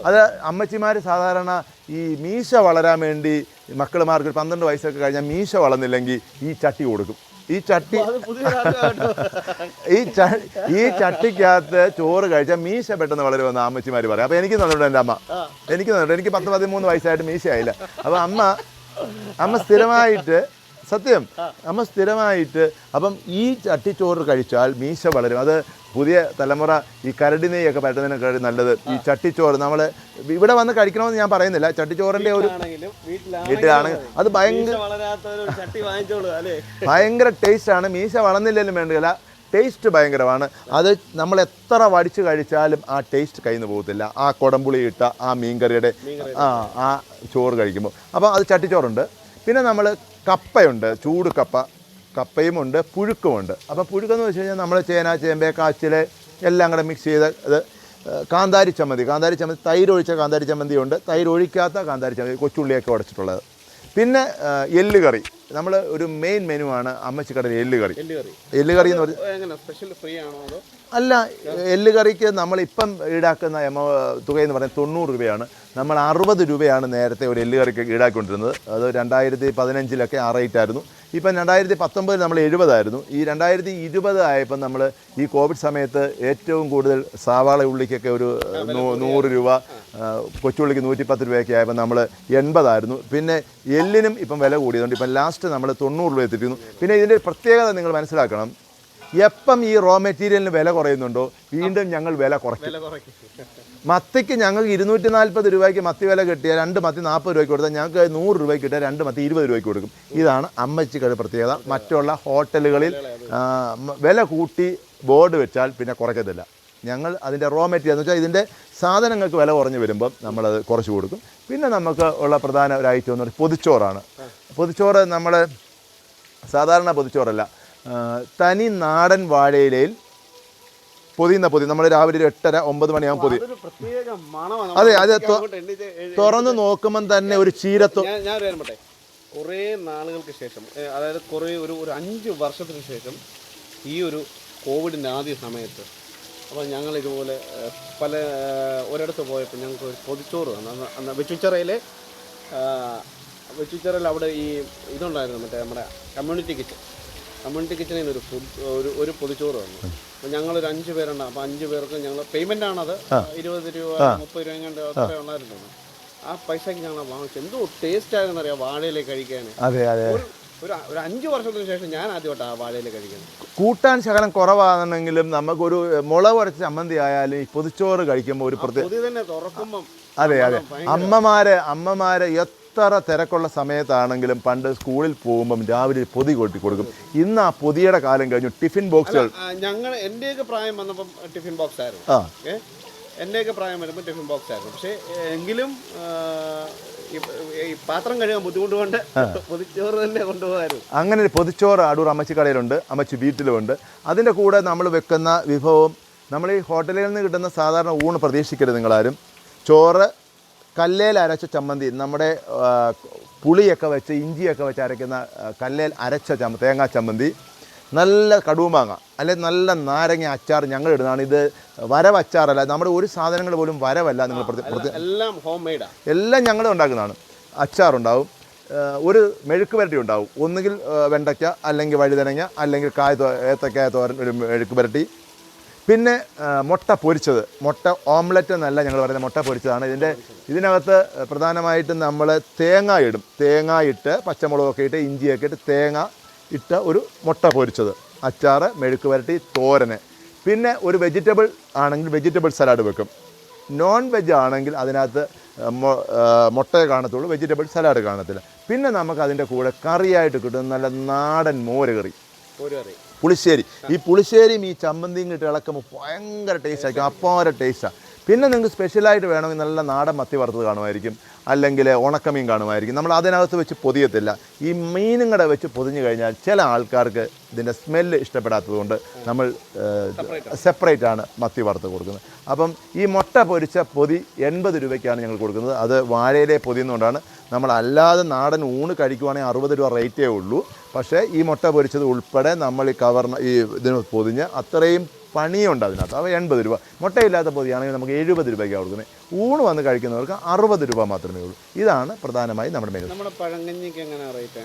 അത് അമ്മച്ചിമാർ സാധാരണ ഈ മീശ വളരാൻ വേണ്ടി മക്കളുമാർക്ക് 12 വയസ്സൊക്കെ കഴിഞ്ഞാൽ മീശ വളർന്നില്ലെങ്കിൽ ഈ ചട്ടി കൊടുക്കും. ഈ ചട്ടിക്കകത്ത് ചോറ് കഴിച്ചാൽ മീശ പെട്ടെന്ന് വളരുമെന്ന് അമ്മച്ചിമാർ പറയും. അപ്പോൾ എനിക്ക് തന്നിട്ടുണ്ട് എൻ്റെ അമ്മ. എനിക്ക് 10-13 വയസ്സായിട്ട് മീശയായില്ല. അപ്പോൾ അമ്മ സ്ഥിരമായിട്ട് അപ്പം ഈ ചട്ടിച്ചോറ് കഴിച്ചാൽ മീശ വളരും. അത് പുതിയ തലമുറ ഈ കരടി നെയ്യൊക്കെ പറ്റുന്നതിനേക്കാൾ നല്ലത് ഈ ചട്ടിച്ചോറ്. നമ്മൾ ഇവിടെ വന്ന് കഴിക്കണമെന്ന് ഞാൻ പറയുന്നില്ല. ചട്ടിച്ചോറിൻ്റെ ഒരു വീട്ടിലാണെങ്കിൽ അത് ഭയങ്കര ടേസ്റ്റാണ്. മീശ വളർന്നില്ലെങ്കിലും വേണ്ടില്ല, ടേസ്റ്റ് ഭയങ്കരമാണ്. അത് നമ്മൾ എത്ര വടിച്ച് കഴിച്ചാലും ആ ടേസ്റ്റ് കയ്യിൽ നിന്ന് പോകത്തില്ല. ആ കുടംപുളി ഇട്ട ആ മീൻകറിയുടെ ആ ചോറ് കഴിക്കുമ്പോൾ. അപ്പോൾ അത് ചട്ടിച്ചോറുണ്ട്. പിന്നെ നമ്മൾ കപ്പയുണ്ട്, ചൂട് കപ്പയുമുണ്ട്, പുഴുക്കുമുണ്ട്. അപ്പോൾ പുഴുക്കെന്ന് വെച്ച് കഴിഞ്ഞാൽ നമ്മൾ ചേന, ചേമ്പ്, കാച്ചിൽ എല്ലാം കൂടെ മിക്സ് ചെയ്ത് ഇത് കാന്താരി ചമ്മന്തി, തൈര് ഒഴിച്ച കാന്താരി ചമ്മന്തിയുണ്ട്, തൈര് ഒഴിക്കാത്ത കാന്താരി ചമ്മന്തി, കൊച്ചുള്ളിയൊക്കെ ഉടച്ചിട്ടുള്ളത്. പിന്നെ എല്ലുകറി. നമ്മൾ ഒരു മെയിൻ മെനു ആണ് അമ്മച്ചിക്കടയിൽ എല്ലുകറി. എല്ലുകറി എന്ന് പറഞ്ഞാൽ അല്ല, എല്ലുകറിക്ക് നമ്മളിപ്പം ഈടാക്കുന്ന തുകയെന്ന് പറയുന്നത് 90 രൂപയാണ്. നമ്മൾ 60 രൂപയാണ് നേരത്തെ ഒരു എല്ലുകറിക്ക് ഈടാക്കിക്കൊണ്ടിരുന്നത്. അത് 2015 ആ റേറ്റ് ആയിരുന്നു. ഇപ്പം 2019 നമ്മൾ 70 ആയിരുന്നു. ഈ 2020 ആയപ്പം നമ്മൾ ഈ കോവിഡ് സമയത്ത് ഏറ്റവും കൂടുതൽ സവാള ഉള്ളിക്കൊക്കെ ഒരു 100 രൂപ, കൊച്ചുള്ളിക്ക് 110 രൂപയൊക്കെ ആയപ്പോൾ നമ്മൾ 80 ആയിരുന്നു. പിന്നെ എല്ലിനും ഇപ്പം വില കൂടിയതുകൊണ്ട് ഇപ്പം ലാസ്റ്റ് നമ്മൾ 90 രൂപ എത്തിക്കുന്നു. പിന്നെ ഇതിൻ്റെ പ്രത്യേകത നിങ്ങൾ മനസ്സിലാക്കണം. എപ്പം ഈ റോ മെറ്റീരിയലിന് വില കുറയുന്നുണ്ടോ വീണ്ടും ഞങ്ങൾ വില കുറയ്ക്കും. മത്തിക്ക് ഞങ്ങൾക്ക് 240 രൂപയ്ക്ക് മത്തി വില കിട്ടിയാൽ 2 മത്തി 40 രൂപയ്ക്ക് കൊടുത്താൽ ഞങ്ങൾക്ക് 100 രൂപയ്ക്ക് കിട്ടിയാൽ 2 മത്തി 20 രൂപയ്ക്ക് കൊടുക്കും. ഇതാണ് അമ്മച്ചിക്കട പ്രത്യേകത. മറ്റുള്ള ഹോട്ടലുകളിൽ വില കൂട്ടി ബോർഡ് വെച്ചാൽ പിന്നെ കുറയ്ക്കത്തില്ല. ഞങ്ങൾ അതിൻ്റെ റോ മെറ്റീരിയൽ എന്ന് വെച്ചാൽ ഇതിൻ്റെ സാധനങ്ങൾക്ക് വില കുറഞ്ഞ് വരുമ്പം നമ്മളത് കുറച്ച് കൊടുക്കും. പിന്നെ നമുക്ക് ഉള്ള പ്രധാന ഒരു ഐറ്റം എന്ന് പറഞ്ഞാൽ പൊതിച്ചോറാണ്. പൊതിച്ചോറ് നമ്മൾ സാധാരണ പൊതിച്ചോറല്ല, തനി നാടൻ വാഴയിലയിൽ പൊതിയുന്ന പൊതി. നമ്മൾ രാവിലെ ഒരു 8:30-9 മണിയാകും പൊതി. അതെ, അത് തുറന്ന് നോക്കുമ്പം തന്നെ ഒരു ചീരത്വം. ഞാൻ കുറേ നാളുകൾക്ക് ശേഷം, അതായത് ഒരു 5 വർഷത്തിന് ശേഷം ഈ ഒരു കോവിഡിൻ്റെ ആദ്യ സമയത്ത് അപ്പോൾ ഞങ്ങൾ ഇതുപോലെ ഒരിടത്ത് പോയപ്പോൾ ഞങ്ങൾക്ക് ഒരു പൊതിച്ചോറ് അന്ന് വെച്ചുച്ചിറയിൽ അവിടെ ഈ ഇതുണ്ടായിരുന്നു, മറ്റേ നമ്മുടെ കമ്മ്യൂണിറ്റി കിച്ചണിൽ നിന്ന് ഒരു പൊതിച്ചോറ് വന്നു. അപ്പോൾ ഞങ്ങളൊരു 5 പേരുണ്ടാകും. അപ്പോൾ 5 പേർക്ക് ഞങ്ങൾ പേയ്മെൻ്റ് ആണത് 20 രൂപ 30 രൂപ കണ്ട് അത്ര ഉണ്ടായിരുന്നു. ആ പൈസയ്ക്ക് ഞങ്ങൾ വാങ്ങിച്ചു. എന്തോ ടേസ്റ്റ് ആയിരുന്നു അറിയാം വാഴയിലേക്ക് കഴിക്കാൻ. ഒരു 5 വർഷത്തിന് ശേഷം ഞാൻ ആദ്യമായിട്ടാണ് ആ വാഴയില കഴിക്കുന്നത്. കൂട്ടാൻ ശകലം കുറവാണെന്നെങ്കിലും നമുക്കൊരു മുളക് അരച്ച ചമ്മന്തി ആയാലും ഈ പൊതിച്ചോറ് കഴിക്കുമ്പോൾ ഒരു പ്രത്യേക തന്നെ തുറക്കുമ്പം. അതെ, അമ്മമാര് എത്ര തിരക്കുള്ള സമയത്താണെങ്കിലും പണ്ട് സ്കൂളിൽ പോകുമ്പം രാവിലെ പൊതി കൊട്ടി കൊടുക്കും. ഇന്ന് ആ പൊതിയുടെ കാലം കഴിഞ്ഞു. ടിഫിൻ ബോക്സുകൾ എൻ്റെയൊക്കെ പ്രായം വന്നപ്പം ടിഫിൻ ബോക്സ് ആയിരുന്നു. എൻ്റെയൊക്കെ പ്രായം വരുമ്പോൾ ടിഫിൻ ബോക്സ് ആയിരുന്നു. പക്ഷേ എങ്കിലും ഈ പാത്രം കഴുകാൻ ബുദ്ധിമുട്ട് കൊണ്ട് പൊതിച്ചോറ് തന്നെ കൊണ്ടുപോകായിരുന്നു. അങ്ങനെ ഒരു പൊതിച്ചോറ് അടൂർ അമ്മച്ചിക്കടയിലുണ്ട്, അമ്മച്ചി വീട്ടിലുമുണ്ട്. അതിൻ്റെ കൂടെ നമ്മൾ വെക്കുന്ന വിഭവം, നമ്മൾ ഈ ഹോട്ടലുകളിൽ നിന്ന് കിട്ടുന്ന സാധാരണ ഊണ് പ്രതീക്ഷിക്കരുത് നിങ്ങളാരും. ചോറ്, കല്ലേൽ അരച്ച ചമ്മന്തി, നമ്മുടെ പുളിയൊക്കെ വെച്ച് ഇഞ്ചിയൊക്കെ വെച്ച് അരയ്ക്കുന്ന കല്ലേൽ അരച്ച തേങ്ങാ ചമ്മന്തി, നല്ല കടുമാങ്ങ അല്ലെങ്കിൽ നല്ല നാരങ്ങ അച്ചാർ ഞങ്ങൾ ഇടുന്നതാണ്. ഇത് വരവച്ചാറല്ല, നമ്മുടെ ഒരു സാധനങ്ങൾ പോലും വരവല്ല. നിങ്ങൾ എല്ലാം ഹോം മെയ്ഡാണ്, എല്ലാം ഞങ്ങൾ ഉണ്ടാക്കുന്നതാണ്. അച്ചാറുണ്ടാവും, ഒരു മെഴുക്ക് പുരട്ടി ഉണ്ടാവും, ഒന്നുകിൽ വെണ്ടയ്ക്ക അല്ലെങ്കിൽ വഴുതനങ്ങ അല്ലെങ്കിൽ ഏത്തക്കായ തോരൻ, ഒരു മെഴുക്ക് പുരട്ടി, പിന്നെ മുട്ട പൊരിച്ചത്. മുട്ട ഓംലെറ്റ് എന്നല്ല ഞങ്ങൾ പറയുന്നത്, മുട്ട പൊരിച്ചതാണ്. ഇതിനകത്ത് പ്രധാനമായിട്ടും നമ്മൾ തേങ്ങ ഇടും. തേങ്ങ ഇട്ട് പച്ചമുളകൊക്കെ ഇട്ട് ഇഞ്ചിയൊക്കെ ഇട്ട് തേങ്ങ ഇട്ട ഒരു മുട്ട പൊരിച്ചത്, അച്ചാറ്, മെഴുക്ക് പുരട്ടി, തോരന്. പിന്നെ ഒരു വെജിറ്റബിൾ ആണെങ്കിൽ വെജിറ്റബിൾ സലാഡ് വെക്കും. നോൺ വെജ് ആണെങ്കിൽ അതിനകത്ത് മുട്ടയെ കാണത്തുള്ളൂ, വെജിറ്റബിൾ സലാഡ് കാണത്തില്ല. പിന്നെ നമുക്ക് അതിൻ്റെ കൂടെ കറിയായിട്ട് കിട്ടുന്ന നല്ല നാടൻ മോര് കറി, പുളിശ്ശേരി. ഈ പുളിശ്ശേരിയും ഈ ചമ്മന്തിയും ഇട്ട് ഇളക്കുമ്പോൾ ഭയങ്കര ടേസ്റ്റ് ആയിരിക്കും, അപ്പാര ടേസ്റ്റാണ്. പിന്നെ നിങ്ങൾക്ക് സ്പെഷ്യലായിട്ട് വേണമെങ്കിൽ നല്ല നാടൻ മത്തി വറുത്തത് കാണുമായിരിക്കും, അല്ലെങ്കിൽ ഉണക്കമീൻ കാണുമായിരിക്കും. നമ്മൾ അതിനകത്ത് വെച്ച് പൊതിയത്തില്ല. ഈ മീനും കൂടെ വെച്ച് പൊതിഞ്ഞു കഴിഞ്ഞാൽ ചില ആൾക്കാർക്ക് ഇതിൻ്റെ സ്മെല്ല് ഇഷ്ടപ്പെടാത്തത് കൊണ്ട് നമ്മൾ സെപ്പറേറ്റ് ആണ് മത്തി വറുത്ത് കൊടുക്കുന്നത്. അപ്പം ഈ മുട്ട പൊരിച്ച പൊതി 80 രൂപയ്ക്കാണ് ഞങ്ങൾ കൊടുക്കുന്നത്. അത് വാഴയിലെ പൊതിയുന്നതുകൊണ്ടാണ്. നമ്മൾ അല്ലാതെ നാടൻ ഊണ് കഴിക്കുവാണെങ്കിൽ 60 രൂപ റേറ്റേ ഉള്ളൂ. പക്ഷേ ഈ മുട്ട പൊരിച്ചത് ഉൾപ്പെടെ നമ്മൾ ഈ ഇതിന് പൊതിഞ്ഞ് അത്രയും പണിയുണ്ട് അതിനകത്ത്. അപ്പോൾ 80 രൂപ. മുട്ടയില്ലാത്ത പൊതിയാണെങ്കിൽ നമുക്ക് 70 രൂപയ്ക്കാണ് കൊടുക്കുന്നത്. ഊണ് വന്ന് കഴിക്കുന്നവർക്ക് 60 രൂപ മാത്രമേ ഉള്ളൂ. ഇതാണ് പ്രധാനമായും നമ്മുടെ മെനു. നമ്മുടെ പഴങ്കഞ്ഞിക്ക് എങ്ങനെയാണ് റേറ്റ്?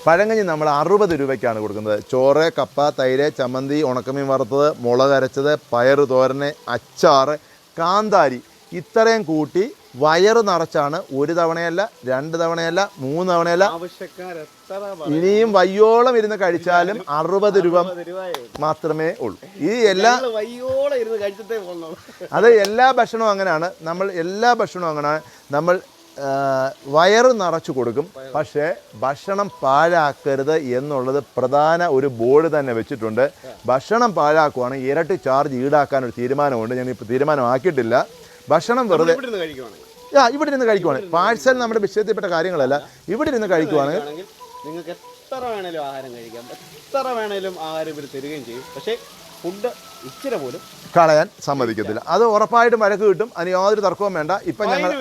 പഴങ്കഞ്ഞി നമ്മൾ 60 രൂപയ്ക്കാണ് കൊടുക്കുന്നത്. ചോറ്, കപ്പ, തൈര്, ചമ്മന്തി, ഉണക്കമീൻ വറുത്തത്, മുളക് അരച്ചത്, പയറ് തോരന്, അച്ചാറ്, കാന്താരി, ഇത്രയും കൂട്ടി വയറ് നിറച്ചാണ്. ഒരു തവണയല്ല, 2 തവണയല്ല, 3 തവണയല്ല, ഇനിയും വയ്യോളം ഇരുന്ന് കഴിച്ചാലും 60 രൂപ മാത്രമേ ഉള്ളൂ. ഈ അത് എല്ലാ ഭക്ഷണവും അങ്ങനെയാണ്. നമ്മൾ വയറ് നിറച്ചു കൊടുക്കും. പക്ഷേ ഭക്ഷണം പാഴാക്കരുത് എന്നുള്ളത് പ്രധാന ഒരു ബോർഡ് തന്നെ വെച്ചിട്ടുണ്ട്. ഭക്ഷണം പാഴാക്കുവാണെങ്കിൽ ഇരട്ടി ചാർജ് ഈടാക്കാൻ ഒരു തീരുമാനമുണ്ട്. ഞാനിപ്പോൾ തീരുമാനമാക്കിയിട്ടില്ല. ഭക്ഷണം വെറുതെ ഇവിടെ ഇരുന്ന് കഴിക്കുവാണെങ്കിൽ, പാഴ്സൽ നമ്മുടെ വിഷയത്തിൽപ്പെട്ട കാര്യങ്ങളല്ല, ഇവിടെ ഇരുന്ന് കഴിക്കുവാണെങ്കിൽ നിങ്ങൾക്ക് എത്ര വേണേലും ആഹാരം കഴിക്കാം, എത്ര വേണേലും ആഹാരം ഇവർ തരികയും ചെയ്യും. പക്ഷേ ഫുഡ് ഇച്ചിരി പോലും കളയാൻ സമ്മതിക്കത്തില്ല. അത് ഉറപ്പായിട്ടും വഴക്ക് കിട്ടും, അതിന് യാതൊരു തർക്കവും വേണ്ട. ഇപ്പം ഞങ്ങൾ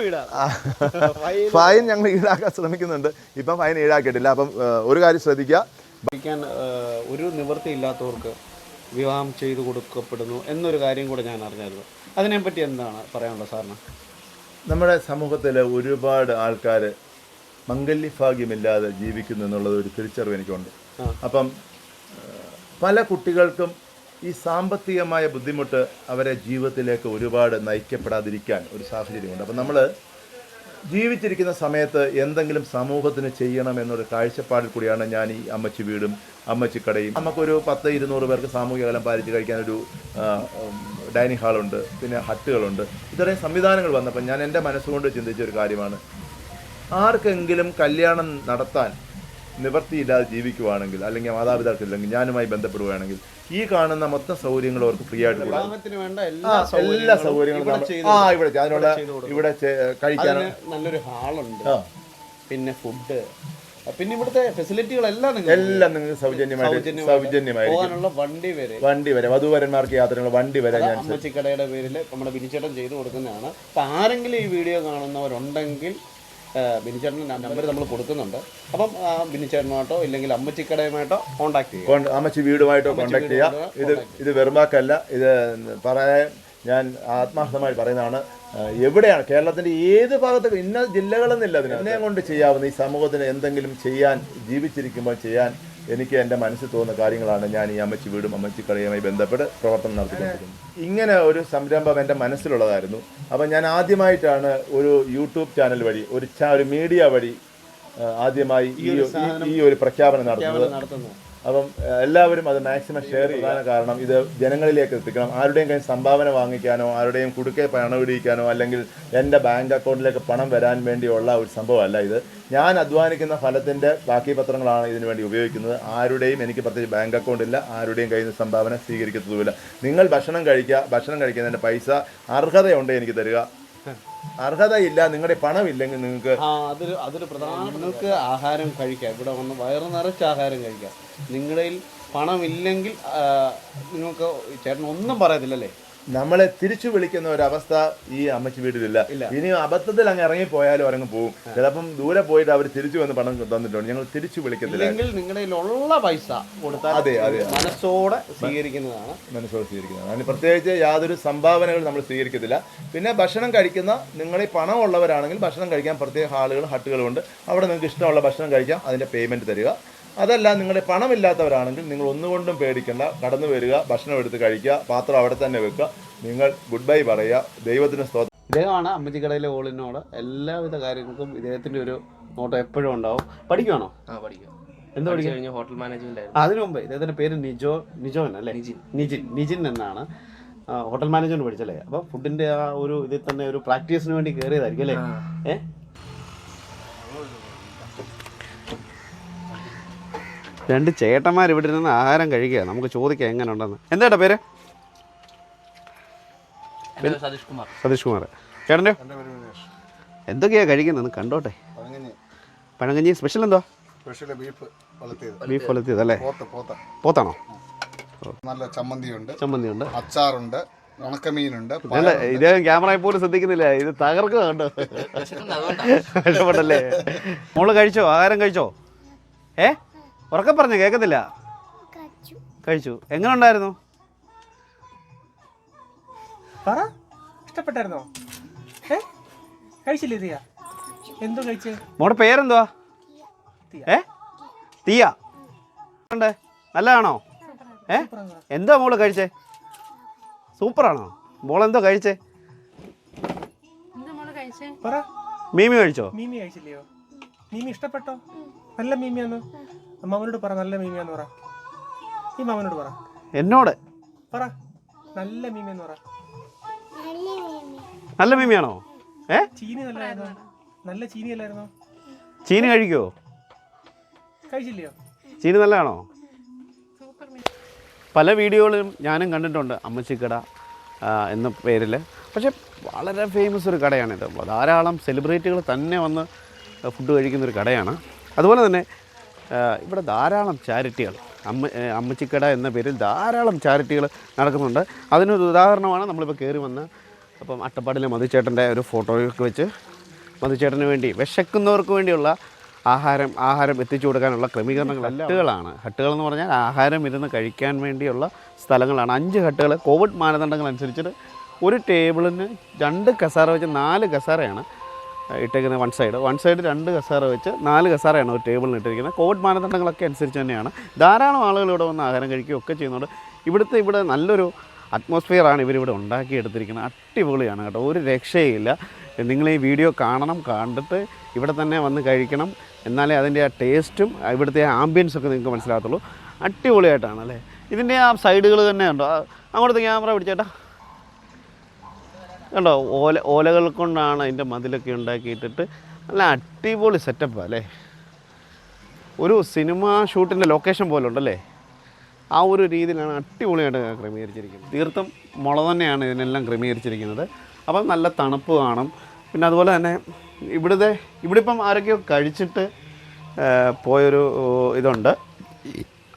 ഫൈൻ ഞങ്ങൾ ഈടാക്കാൻ ശ്രമിക്കുന്നുണ്ട്. ഇപ്പം ഫൈൻ ഈടാക്കിയിട്ടില്ല. അപ്പം ഒരു കാര്യം ശ്രദ്ധിക്കുക, ഒരു നിവൃത്തി ഇല്ലാത്തവർക്ക് വിവാഹം ചെയ്തു കൊടുക്കപ്പെടുന്നു എന്നൊരു കാര്യം കൂടെ ഞാൻ അറിഞ്ഞായിരുന്നു. അതിനെപ്പറ്റി എന്താണ് പറയാനുള്ളത് സാറിന്? നമ്മുടെ സമൂഹത്തിൽ ഒരുപാട് ആൾക്കാർ മംഗല്യഭാഗ്യമില്ലാതെ ജീവിക്കുന്നു എന്നുള്ളത് ഒരു തിരിച്ചറിവ് എനിക്കുണ്ട്. അപ്പം പല കുട്ടികൾക്കും ഈ സാമ്പത്തികമായ ബുദ്ധിമുട്ട് അവരെ ജീവിതത്തിലേക്ക് ഒരുപാട് നയിക്കപ്പെടാതിരിക്കാൻ ഒരു സാഹചര്യമുണ്ട്. അപ്പം നമ്മൾ ജീവിച്ചിരിക്കുന്ന സമയത്ത് എന്തെങ്കിലും സമൂഹത്തിന് ചെയ്യണം എന്നൊരു കാഴ്ചപ്പാടിൽ കൂടിയാണ് ഞാൻ ഈ അമ്മച്ചി വീടും അമ്മച്ചിക്കടയും. നമുക്കൊരു 10-200 പേർക്ക് സാമൂഹിക അകലം പാലിച്ച് കഴിക്കാനൊരു ഡൈനിങ് ഹാളുണ്ട്, പിന്നെ ഹട്ടുകളുണ്ട്. ഇത്രയും സംവിധാനങ്ങൾ വന്നപ്പോൾ ഞാൻ എൻ്റെ മനസ്സുകൊണ്ട് ചിന്തിച്ച ഒരു കാര്യമാണ്, ആർക്കെങ്കിലും കല്യാണം നടത്താൻ നിവൃത്തിയില്ലാതെ ജീവിക്കുവാണെങ്കിൽ, അല്ലെങ്കിൽ മാതാപിതാക്കളില്ലെങ്കിൽ ഞാനുമായി ബന്ധപ്പെടുകയാണെങ്കിൽ ഈ കാണുന്ന മൊത്തം സൗകര്യങ്ങളും അവർക്ക് ഫ്രീ ആയിട്ട് കൊടുക്കും. എല്ലാ സൗകര്യങ്ങളും ഇവിടെ കഴിക്കാൻ നല്ലൊരു ഹാളുണ്ട്, പിന്നെ ഫുഡ്, പിന്നെ ഇവിടുത്തെ ഫെസിലിറ്റികളെല്ലാം നിങ്ങൾക്ക് സൗജന്യമായിട്ട് വണ്ടി വരെ വധുവരന്മാർക്ക് യാത്രകൾ വണ്ടി വരെ ഞാൻ അമ്മച്ചിക്കടയുടെ പേരിൽ നമ്മുടെ ബിനിച്ചേട്ടൻ ചെയ്തു കൊടുക്കുന്നതാണ്. അപ്പം ആരെങ്കിലും ഈ വീഡിയോ കാണുന്നവരുണ്ടെങ്കിൽ ബിനിച്ചേട്ടൻ്റെ നമ്പർ നമ്മൾ കൊടുക്കുന്നുണ്ട്. അപ്പം ബിനിച്ചേട്ടനുമായിട്ടോ ഇല്ലെങ്കിൽ അമ്മച്ചിക്കടയുമായിട്ടോ കോൺടാക്ട് ചെയ്യുക, അമ്മച്ചി വീടുമായിട്ടോ കോൺടാക്ട് ചെയ്യുക. ഇത് വെറുമാക്കല്ല, ഇത് പറയാൻ ഞാൻ ആത്മാർത്ഥമായി പറയുന്നതാണ്. എവിടെയാണ് കേരളത്തിൻ്റെ ഏത് ഭാഗത്ത്, ഇന്ന ജില്ലകളെന്നില്ല, അതിനെ കൊണ്ട് ചെയ്യാവുന്ന ഈ സമൂഹത്തിന് എന്തെങ്കിലും ചെയ്യാൻ, ജീവിച്ചിരിക്കുമ്പോൾ ചെയ്യാൻ എനിക്ക് എൻ്റെ മനസ്സിൽ തോന്നുന്ന കാര്യങ്ങളാണ് ഞാൻ ഈ അമ്മച്ചി വീടും അമ്മച്ചിക്കടയുമായി ബന്ധപ്പെട്ട് പ്രവർത്തനം നടത്തിക്കൊണ്ടിരിക്കുന്നത്. ഇങ്ങനെ ഒരു സംരംഭം എൻ്റെ മനസ്സിലുള്ളതായിരുന്നു. അപ്പം ഞാൻ ആദ്യമായിട്ടാണ് ഒരു യൂട്യൂബ് ചാനൽ വഴി, ഒരു മീഡിയ വഴി ആദ്യമായി ഈ ഒരു പ്രഖ്യാപനം നടത്തുന്നത്. അപ്പം എല്ലാവരും അത് മാക്സിമം ഷെയർ ചെയ്യാൻ കാരണം ഇത് ജനങ്ങളിലേക്ക് എത്തിക്കണം. ആരുടെയും കയ്യിൽ സംഭാവന വാങ്ങിക്കാനോ ആരുടെയും കുടുക്കെ പണം ഇടിക്കാനോ അല്ലെങ്കിൽ എൻ്റെ ബാങ്ക് അക്കൗണ്ടിലേക്ക് പണം വരാൻ വേണ്ടിയുള്ള ഒരു സംഭവമല്ല ഇത്. ഞാൻ അധ്വാനിക്കുന്ന ഫലത്തിൻ്റെ ബാക്കി പത്രങ്ങളാണ് ഇതിനു വേണ്ടി ഉപയോഗിക്കുന്നത്. ആരുടെയും എനിക്ക് പ്രത്യേകിച്ച് ബാങ്ക് അക്കൗണ്ട് ഇല്ല, ആരുടെയും കയ്യിൽ നിന്ന് സംഭാവന സ്വീകരിക്കത്തതുമില്ല. നിങ്ങൾ ഭക്ഷണം കഴിക്കുന്നതിൻ്റെ പൈസ അർഹതയുണ്ട് എനിക്ക് തരിക. അർഹതയില്ല, നിങ്ങളുടെ പണമില്ലെങ്കിൽ നിങ്ങൾക്ക് അതൊരു പ്രധാന, നിങ്ങൾക്ക് ആഹാരം കഴിക്കാം, ഇവിടെ വന്ന് വയറ് നിറച്ച് ആഹാരം കഴിക്കാം. നിങ്ങളിൽ പണമില്ലെങ്കിൽ നിങ്ങൾക്ക് ചേട്ടൻ ഒന്നും പറയത്തില്ലല്ലേ, നമ്മളെ തിരിച്ചു വിളിക്കുന്ന ഒരു അവസ്ഥ ഈ അമ്മച്ചി വീട്ടിലില്ല. ഇനി അബദ്ധത്തിൽ അങ്ങ് ഇറങ്ങിപ്പോയാലും അവരങ്ങ് പോകും. ചിലപ്പം ദൂരെ പോയിട്ട് അവർ തിരിച്ചു വന്ന് പണം തന്നിട്ടുണ്ട്. ഞങ്ങൾ തിരിച്ചു വിളിക്കത്തില്ല. നിങ്ങളുടെ ഉള്ള പൈസ കൊടുത്താൽ അതെ മനസ്സോടെ സ്വീകരിക്കുന്നതാണ്. അതിന് പ്രത്യേകിച്ച് യാതൊരു സംഭാവനകളും നമ്മൾ സ്വീകരിക്കത്തില്ല. പിന്നെ ഭക്ഷണം കഴിക്കുന്ന നിങ്ങൾ ഈ പണം ഉള്ളവരാണെങ്കിൽ ഭക്ഷണം കഴിക്കാൻ പ്രത്യേക ഹാളുകളും ഹട്ടുകളും ഉണ്ട്. അവിടെ നിങ്ങൾക്ക് ഇഷ്ടമുള്ള ഭക്ഷണം കഴിക്കാം, അതിൻ്റെ പേയ്മെൻറ്റ് തരിക. അതല്ല നിങ്ങളുടെ പണമില്ലാത്തവരാണെങ്കിൽ നിങ്ങൾ ഒന്നുകൊണ്ടും പേടിക്കേണ്ട, കടന്നു വരിക, ഭക്ഷണം എടുത്ത് കഴിക്കുക, പാത്രം അവിടെ തന്നെ വെക്കുക, നിങ്ങൾ ഗുഡ് ബൈ പറയുക. ദൈവത്തിന് സ്തോത്രം. ഇദ്ദേഹമാണ് അമ്മച്ചിക്കടയിലെ ഓളിനോട്. എല്ലാവിധ കാര്യങ്ങൾക്കും ഇദ്ദേഹത്തിൻ്റെ ഒരു നോട്ടം എപ്പോഴും ഉണ്ടാവും. പഠിക്കുവാണോ? എന്താ പഠിക്കുക? Hotel management. അതിനു മുമ്പ് ഇദ്ദേഹത്തിൻ്റെ പേര് നിജോൻ അല്ലേ? നിജിൻ എന്നാണ്. ഹോട്ടൽ മാനേജ്മെന്റ് പഠിച്ചല്ലേ? അപ്പോൾ ഫുഡിൻ്റെ ആ ഒരു ഇതിൽ തന്നെ ഒരു പ്രാക്ടീസിന് വേണ്ടി കയറിയതായിരിക്കും അല്ലേ? രണ്ട് ചേട്ടന്മാർ ഇവിടെ ഇരുന്ന് ആഹാരം കഴിക്കുക. നമുക്ക് ചോദിക്കാം എങ്ങനെ ഉണ്ടെന്ന്. എന്താ പേര്? സതീഷ് കുമാർ. ചേട്ടൻ്റെ എന്തൊക്കെയാ കഴിക്കുന്നത് കണ്ടോട്ടെ. പഴങ്കഞ്ഞി സ്പെഷ്യൽ എന്തോ? ബീഫ് വളർത്തിയതല്ലേ? പോത്താണോ? നല്ല ചമ്മന്തിയുണ്ട്, അച്ചാറുണ്ട്, ഉണക്കമീനുണ്ട്. ഇദ്ദേഹം ക്യാമറയിൽ പോലും ശ്രദ്ധിക്കുന്നില്ല. ഇത് തകർക്കുക കണ്ടോ? ഇഷ്ടപ്പെട്ടല്ലേ? മോള് കഴിച്ചോ? ആഹാരം കഴിച്ചോ? ഉറക്കം പറഞ്ഞു കേൾക്കത്തില്ല. കഴിച്ചു. എങ്ങനെ ഉണ്ടായിരുന്നു? ഇഷ്ടപ്പെട്ടായിരുന്നോ? കഴിച്ചില്ലേ? എന്തോ കഴിച്ചേ? മോടെ പേരെന്തുവാ? തീയ. നല്ലതാണോ? എന്താ മോള് കഴിച്ചേ? സൂപ്പറാണോ? മോളെന്തോ കഴിച്ചേ? മീമി കഴിച്ചോ? മീമി കഴിച്ചില്ലയോ? മീമി ഇഷ്ടപ്പെട്ടോ? നല്ല മീമിയാന്നോ? മാമനോട് പറ നല്ല മീമിയാന്ന് പറ. ഈ മാമനോട് പറ. എന്നോട് പറ നല്ല മീമിയാന്ന് പറ. നല്ല മീമിയാണോ? ചീനി നല്ലതായിരുന്നോ? നല്ല ചീനി അല്ലായിരുന്നോ? ചീനി കഴിക്കോ? കഴിച്ചില്ലയോ? ചീനി നല്ലതാണോ? പല വീഡിയോകളിലും ഞാനും കണ്ടിട്ടുണ്ട് അമ്മച്ചിക്കട എന്ന പേരിൽ. പക്ഷേ വളരെ ഫേമസ് ഒരു കടയാണിത്. ധാരാളം സെലിബ്രിറ്റികൾ തന്നെ വന്ന് ഫുഡ് കഴിക്കുന്നൊരു കടയാണ്. അതുപോലെ തന്നെ ഇവിടെ ധാരാളം ചാരിറ്റികൾ, അമ്മച്ചിക്കട എന്ന പേരിൽ ധാരാളം ചാരിറ്റികൾ നടക്കുന്നുണ്ട്. അതിനൊരു ഉദാഹരണമാണ് നമ്മളിപ്പോൾ കയറി വന്ന് അപ്പം അട്ടപ്പാടിലെ മധുചേട്ടൻ്റെ ഒരു ഫോട്ടോയൊക്കെ വെച്ച് മധുചേട്ടന് വേണ്ടി വിശക്കുന്നവർക്ക് വേണ്ടിയുള്ള ആഹാരം എത്തിച്ചു കൊടുക്കാനുള്ള ക്രമീകരണങ്ങളെല്ലാം ഹട്ടുകൾ എന്ന് പറഞ്ഞാൽ ആഹാരം ഇരുന്ന് കഴിക്കാൻ വേണ്ടിയുള്ള സ്ഥലങ്ങളാണ്. 5 ഹട്ടുകൾ കോവിഡ് മാനദണ്ഡങ്ങൾ അനുസരിച്ചിട്ട് ഒരു ടേബിളിന് 2 കസാര വെച്ച് 4 കസാരയാണ് ഇട്ടേക്കുന്നത്. വൺ സൈഡ് 2 കസാര വെച്ച് 4 കസാരയാണ് ഒരു ടേബിളിന് ഇട്ടിരിക്കുന്നത്. കോവിഡ് മാനദണ്ഡങ്ങളൊക്കെ അനുസരിച്ച് തന്നെയാണ്. ധാരാളം ആളുകൾ ഇവിടെ വന്ന് ആഹാരം കഴിക്കുകയൊക്കെ ചെയ്യുന്നുണ്ട്. ഇവിടെ നല്ലൊരു അറ്റ്മോസ്ഫിയറാണ് ഇവരിവിടെ ഉണ്ടാക്കിയെടുത്തിരിക്കുന്നത്. അടിപൊളിയാണ് കേട്ടോ, ഒരു രക്ഷയില്ല. നിങ്ങൾ ഈ വീഡിയോ കാണണം, കണ്ടിട്ട് ഇവിടെ തന്നെ വന്ന് കഴിക്കണം. എന്നാലേ അതിൻ്റെ ആ ടേസ്റ്റും ഇവിടുത്തെ ആംബിയൻസൊക്കെ നിങ്ങൾക്ക് മനസ്സിലാകത്തുള്ളൂ. അടിപൊളിയായിട്ടാണ് അല്ലേ? ഇതിൻ്റെ ആ സൈഡുകൾ തന്നെ ഉണ്ടോ? അങ്ങോട്ടത്തെ ക്യാമറ പിടിച്ചേട്ടാ. കണ്ടോ, ഓലകൾ കൊണ്ടാണ് അതിൻ്റെ മതിലൊക്കെ ഉണ്ടാക്കിയിട്ടിട്ട് നല്ല അടിപൊളി സെറ്റപ്പാണ് അല്ലേ? ഒരു സിനിമ ഷൂട്ടിൻ്റെ ലൊക്കേഷൻ പോലെ ഉണ്ടല്ലേ? ആ ഒരു രീതിയിലാണ് അടിപൊളിയായിട്ട് ക്രമീകരിച്ചിരിക്കുന്നത്. തീർത്തും മുള തന്നെയാണ് ഇതിനെല്ലാം ക്രമീകരിച്ചിരിക്കുന്നത്. അപ്പം നല്ല തണുപ്പ് കാണും. പിന്നെ അതുപോലെ തന്നെ ഇവിടെ ഇപ്പം ആരൊക്കെയോ കഴിച്ചിട്ട് പോയൊരു ഇതുണ്ട്.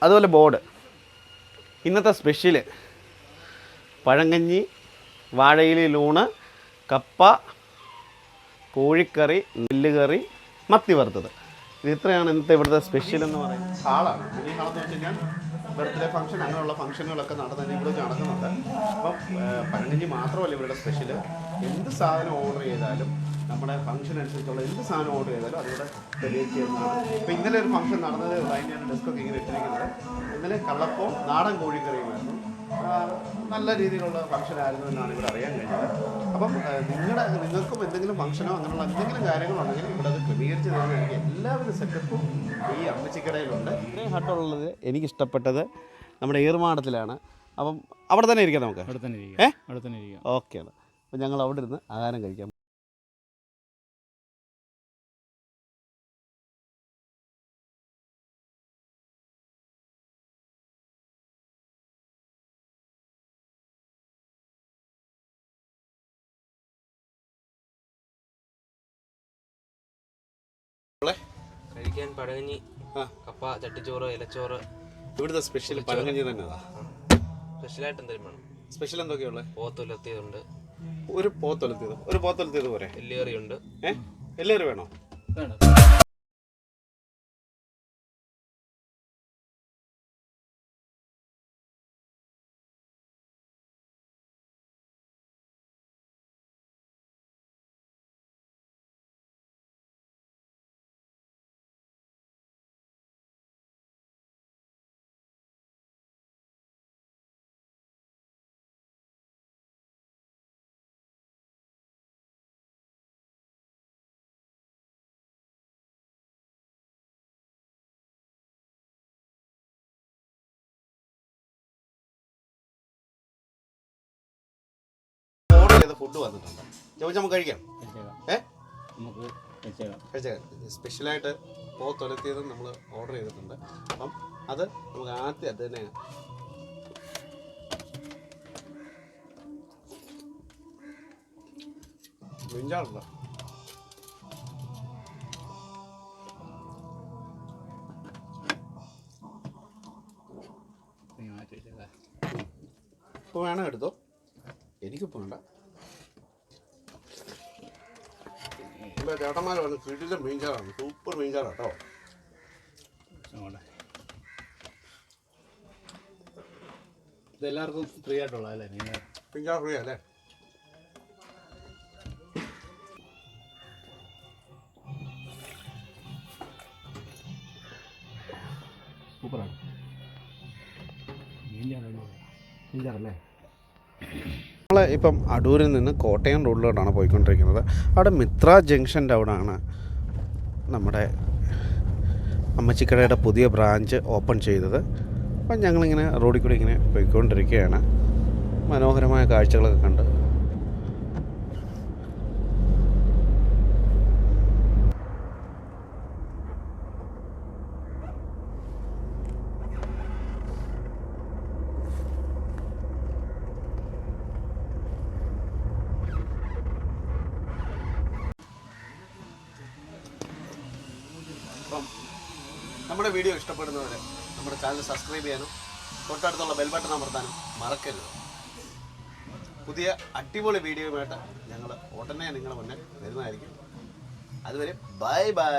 അതുപോലെ ബോർഡ് ഇന്നത്തെ സ്പെഷ്യല് പഴങ്കഞ്ഞി, വാഴയിലൂണ്, കപ്പ, കോഴിക്കറി, നെല്ലുകറി, മത്തി വറുത്തത്. ഇത് ഇത്രയാണ് ഇന്നത്തെ ഇവിടുത്തെ സ്പെഷ്യൽ എന്ന് പറയുന്നത്. ഹാളാണ്. ഈ ഹാളെന്ന് വെച്ച് കഴിഞ്ഞാൽ ബർത്ത്ഡേ ഫംഗ്ഷൻ അങ്ങനെയുള്ള ഫംഗ്ഷനുകളൊക്കെ ഇവിടെ നടക്കുന്നുണ്ട്. അപ്പം പഴങ്കഞ്ഞി മാത്രമല്ല ഇവരുടെ സ്പെഷ്യൽ. എന്ത് സാധനം ഓർഡർ ചെയ്താലും നമ്മുടെ ഫംഗ്ഷൻ അനുസരിച്ചുള്ള എന്ത് സാധനം ഓർഡർ ചെയ്താലും അതിവിടെ ഡെലിവറി ചെയ്യുന്നതാണ്. ഇപ്പോൾ ഇന്നലെ ഒരു ഫംഗ്ഷൻ നടന്നത് അതിൻ്റെയാണ് ഡെസ്കൊക്കെ ഇങ്ങനെ ഇട്ടിരിക്കുന്നത്. ഇന്നലെ കള്ളപ്പവും നാടൻ കോഴിക്കറിയുമായിരുന്നു. നല്ല രീതിയിലുള്ള ഫംഗ്ഷനായിരുന്നു എന്നാണ് ഇവിടെ അറിയാൻ കഴിഞ്ഞത്. അപ്പം നിങ്ങൾക്കും എന്തെങ്കിലും ഫംഗ്ഷനോ അങ്ങനെയുള്ള എന്തെങ്കിലും കാര്യങ്ങളുണ്ടെങ്കിൽ ഇവിടെ അത് ക്രമീകരിച്ച് തരുന്നതായിരിക്കും. എല്ലാവരും സെറ്റപ്പും ഈ അമ്മച്ചിക്കടയിലുണ്ട്. ഇത്രയും ഹട്ടുള്ളത് എനിക്കിഷ്ടപ്പെട്ടത് നമ്മുടെ ഏറുമാടത്തിലാണ്. അപ്പം അവിടെ തന്നെ ഇരിക്കാം നമുക്ക്. അവിടെ തന്നെ ഇരിക്കാം. ഓക്കെയാണ്. അപ്പം ഞങ്ങൾ അവിടെ ഇരുന്ന് ആഹാരം കഴിക്കാം. കഴിക്കാൻ പഴകഞ്ഞി, കപ്പ, ചട്ടിച്ചോറ്, ഇലച്ചോറ്. ഇവിടുത്തെ സ്പെഷ്യൽ പഴങ്കഞ്ഞി തന്നെ. സ്പെഷ്യലായിട്ട് എന്തെങ്കിലും വേണം? സ്പെഷ്യൽ എന്തൊക്കെയുള്ളത്? പോത്തൊലത്തിയതുണ്ട്, ഒരു പോത്തൊലത്തിയത് പോരെ? എല്ലുകറിയുണ്ട്. എല്ലാവരും വേണോ? വേണം. ഓർഡർ ചെയ്ത ഫുഡ് വന്നിട്ടുണ്ട്. ചോദിച്ചാൽ നമുക്ക് കഴിക്കാം. നമുക്ക് കഴിച്ചേക്കാം. സ്പെഷ്യലായിട്ട് പോത്തൊലത്തിയതും നമ്മൾ ഓർഡർ ചെയ്തിട്ടുണ്ട്. അപ്പം അത് നമുക്ക് ആദ്യം അത് തന്നെ മിഞ്ചാറുണ്ടോ? ഇപ്പോൾ വേണം എടുത്തോ, എനിക്കിപ്പോൾ വേണ്ട. എൻ്റെ ചേട്ടന്മാർ പറഞ്ഞു കിടിലൻ മീൻചാറാണ്, സൂപ്പർ മീൻചാറാണ് കേട്ടോ. ഇതെല്ലാവർക്കും ഫ്രീ ആയിട്ടുള്ള അല്ലേ? മീൻചാർ ഫ്രീ അല്ലേ? സൂപ്പറാണ്. മീൻചാറല്ലേ? നമ്മൾ ഇപ്പം അടൂരിൽ നിന്ന് കോട്ടയം റോഡിലോട്ടാണ് പോയിക്കൊണ്ടിരിക്കുന്നത്. അവിടെ മിത്ര ജംഗ്ഷൻ്റെ അവിടെയാണ് നമ്മുടെ അമ്മച്ചിക്കടയുടെ പുതിയ ബ്രാഞ്ച് ഓപ്പൺ ചെയ്തത്. അപ്പം ഞങ്ങളിങ്ങനെ റോഡിൽ കൂടി ഇങ്ങനെ പോയിക്കൊണ്ടിരിക്കുകയാണ്. മനോഹരമായ കാഴ്ചകളൊക്കെ കണ്ട് അപ്പം നമ്മുടെ വീഡിയോ ഇഷ്ടപ്പെടുന്നവരെ നമ്മുടെ ചാനൽ സബ്സ്ക്രൈബ് ചെയ്യാനും തൊട്ടടുത്തുള്ള ബെൽ ബട്ടൺ അമർത്താനും മറക്കരുത്. പുതിയ അടിപൊളി വീഡിയോയുമായിട്ട് ഞങ്ങൾ ഉടനെ നിങ്ങളുടെ മുന്നിൽ വരുന്നതായിരിക്കും. അതുവരെ ബൈ ബൈ.